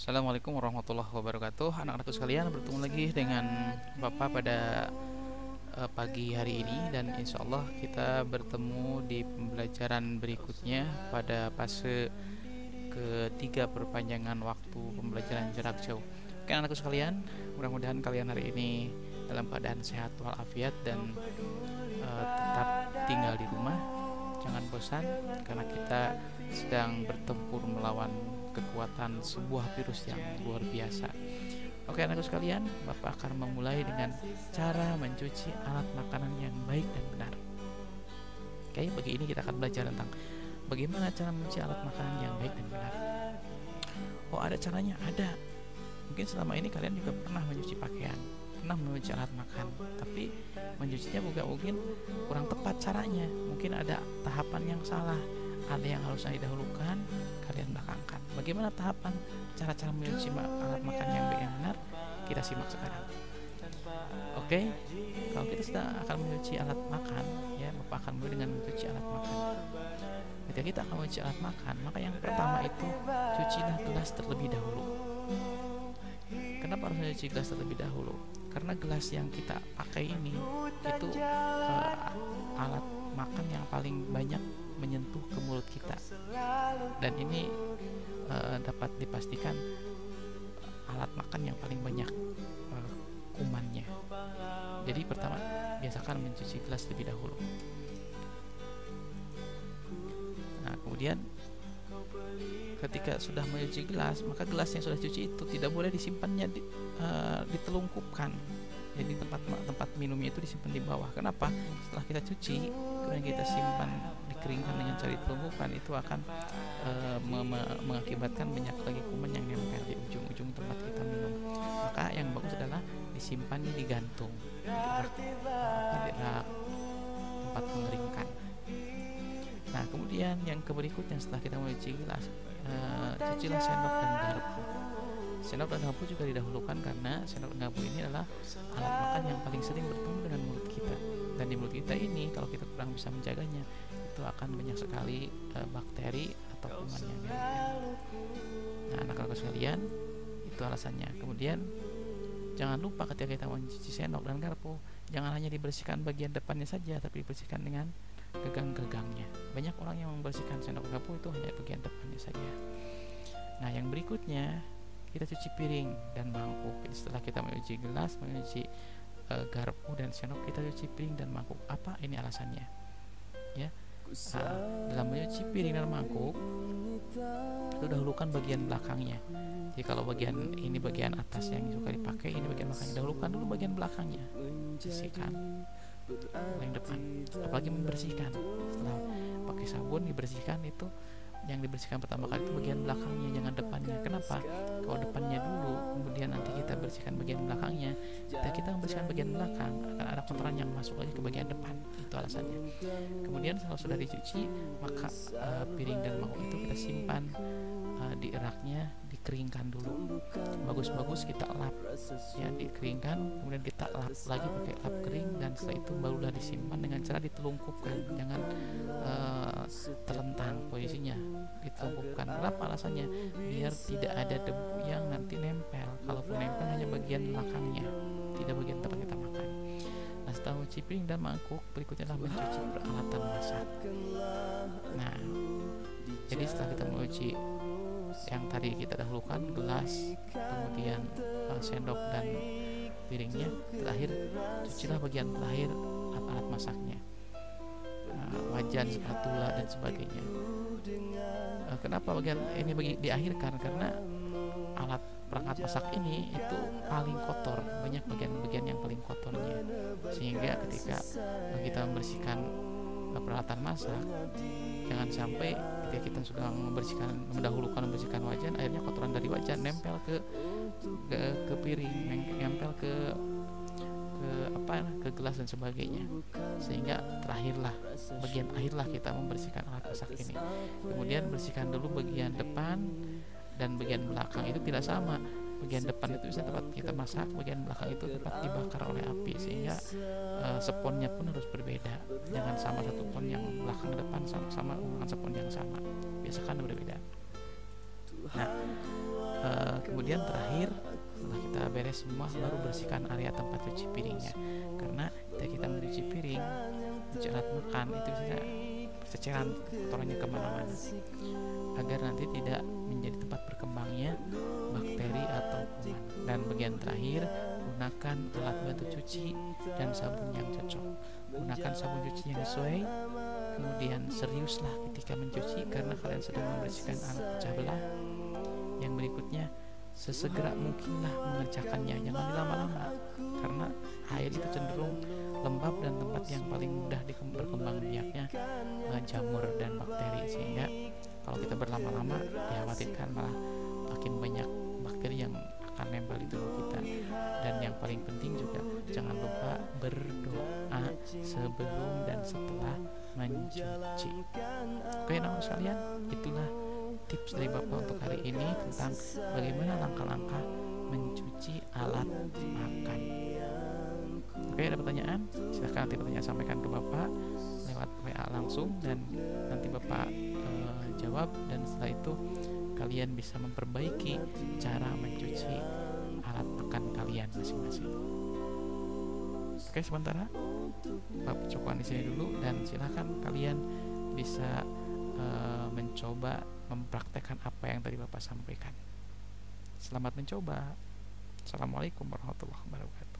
Assalamualaikum warahmatullahi wabarakatuh. Anak-anakku sekalian, bertemu lagi dengan Bapak pada pagi hari ini, dan insya Allah kita bertemu di pembelajaran berikutnya pada fase ketiga perpanjangan waktu pembelajaran jarak jauh. Oke anakku sekalian, mudah-mudahan kalian hari ini dalam keadaan sehat walafiat dan tetap tinggal di rumah. Jangan bosan karena kita sedang bertempur melawan kekuatan sebuah virus yang luar biasa. Oke anakku sekalian, Bapak akan memulai dengan cara mencuci alat makanan yang baik dan benar. Oke, bagi ini kita akan belajar tentang bagaimana cara mencuci alat makanan yang baik dan benar. Oh, ada caranya? Ada. Mungkin selama ini kalian juga pernah mencuci pakaian, pernah mencuci alat makan, tapi mencucinya juga mungkin kurang tepat caranya. Mungkin ada tahapan yang salah, ada yang harusnya didahulukan, kalian belakangkan. Bagaimana tahapan cara-cara mencuci alat makan yang baik dan benar? Kita simak sekarang. Oke, kalau kita sudah akan mencuci alat makan, ya Bapak akan mulai dengan mencuci alat makan. Ketika kita akan mencuci alat makan, maka yang pertama itu cucilah gelas terlebih dahulu. Kenapa harus mencuci gelas terlebih dahulu? Karena gelas yang kita pakai ini itu alat makan yang paling banyak menyentuh ke mulut kita, dan ini dapat dipastikan alat makan yang paling banyak kumannya. Jadi pertama, biasakan mencuci gelas lebih dahulu. Nah kemudian ketika sudah mencuci gelas, maka gelas yang sudah dicuci itu tidak boleh disimpannya ditelungkupkan. Jadi tempat minumnya itu disimpan di bawah. Kenapa? Setelah kita cuci, kemudian kita simpan, dikeringkan dengan cara ditelungkupkan, itu akan mengakibatkan banyak lagi kuman yang nempel di ujung-ujung tempat kita minum. Maka yang bagus adalah disimpannya digantung di rak tempat mengeringkan. Nah kemudian yang berikutnya, setelah kita mencuci gelas, cucilah sendok dan garpu. Sendok dan garpu juga didahulukan karena sendok dan garpu ini adalah alat makan yang paling sering bertemu dengan mulut kita, dan di mulut kita ini kalau kita kurang bisa menjaganya, itu akan banyak sekali bakteri atau kuman yang nempel. Nah anak-anak sekalian, itu alasannya. Kemudian jangan lupa ketika kita mencuci sendok dan garpu, jangan hanya dibersihkan bagian depannya saja, tapi dibersihkan dengan gagang-gagangnya. Banyak orang yang membersihkan sendok garpu itu hanya bagian depannya saja. Nah yang berikutnya, kita cuci piring dan mangkuk. Jadi setelah kita mencuci gelas, mencuci garpu dan sendok, kita cuci piring dan mangkuk. Apa ini alasannya? Ya, dalam mencuci piring dan mangkuk, itu dahulukan bagian belakangnya. Jadi kalau bagian ini bagian atas yang suka dipakai, ini bagian belakangnya, dahulukan dulu bagian belakangnya, bersihkan yang depan. Apalagi membersihkan, setelah pakai sabun dibersihkan, itu yang dibersihkan pertama kali itu bagian belakangnya, jangan depannya. Kenapa? Kalau depannya dulu, kemudian nanti kita bersihkan bagian belakangnya, kita membersihkan bagian belakang, akan ada kotoran yang masuk lagi ke bagian depan. Itu alasannya. Kemudian kalau sudah dicuci, maka piring dan mangkuk itu kita simpan di raknya, dikeringkan dulu. Bagus-bagus kita lap, ya dikeringkan, kemudian kita lap lagi pakai lap kering, dan setelah itu barulah disimpan dengan cara ditelungkupkan. Jangan terlentang posisinya, ditelungkupkan. Kenapa alasannya? Biar tidak ada debu yang nanti nempel. Kalaupun nempel hanya bagian belakangnya, tidak bagian tempat kita makan. Nah setelah mencuci piring dan mangkuk, berikutnya adalah mencuci peralatan masak. Nah jadi setelah kita mencuci yang tadi kita dahulukan, gelas, kemudian sendok dan piringnya, terakhir cucilah bagian terakhir alat masaknya, wajan, spatula dan sebagainya. Kenapa bagian ini diakhirkan? Karena alat perangkat masak ini itu paling kotor, banyak bagian-bagian yang paling kotornya, sehingga ketika kita membersihkan peralatan masak, jangan sampai ketika kita sudah mendahulukan membersihkan wajan, akhirnya kotoran dari wajan nempel ke piring, nempel ke gelas dan sebagainya, sehingga bagian akhirlah kita membersihkan alat masak ini. Kemudian bersihkan dulu bagian depan dan bagian belakang. Itu tidak sama, bagian depan itu bisa tempat kita masak, bagian belakang itu tempat dibakar oleh api, sehingga seponnya pun harus berbeda. Jangan sama satu pon yang belakang depan sama dengan sepon yang sama, biasakan berbeda. Nah Kemudian terakhir, setelah kita beres semua, baru bersihkan area tempat cuci piringnya. Karena ketika kita mencuci piring, mencuci alat makan, itu bisa ceceran kotorannya kemana-mana, agar nanti tidak menjadi tempat berkembangnya bakteri atau kuman. Dan bagian terakhir, gunakan alat bantu cuci dan sabun yang cocok. Gunakan sabun cuci yang sesuai. Kemudian seriuslah ketika mencuci, karena kalian sedang membersihkan alat pecah belah. Yang berikutnya, sesegera mungkinlah mengerjakannya, jangan dilama-lama, karena air itu cenderung lembab dan tempat yang paling mudah berkembang biaknya jamur dan bakteri, sehingga kalau kita berlama-lama dikhawatirkan malah makin banyak bakteri yang akan nempel di tubuh kita. Dan yang paling penting juga, jangan lupa berdoa sebelum dan setelah mencuci. Oke, namun sekalian, itulah tips dari Bapak untuk hari ini tentang bagaimana langkah-langkah mencuci alat makan. Oke, ada pertanyaan? Silahkan nanti pertanyaan sampaikan ke Bapak lewat WA langsung, dan nanti Bapak jawab, dan setelah itu kalian bisa memperbaiki cara mencuci alat makan kalian masing-masing. Oke, sementara Bapak cukupkan di sini dulu, dan silakan kalian bisa mencoba mempraktekkan apa yang tadi Bapak sampaikan. Selamat mencoba. Assalamualaikum warahmatullahi wabarakatuh.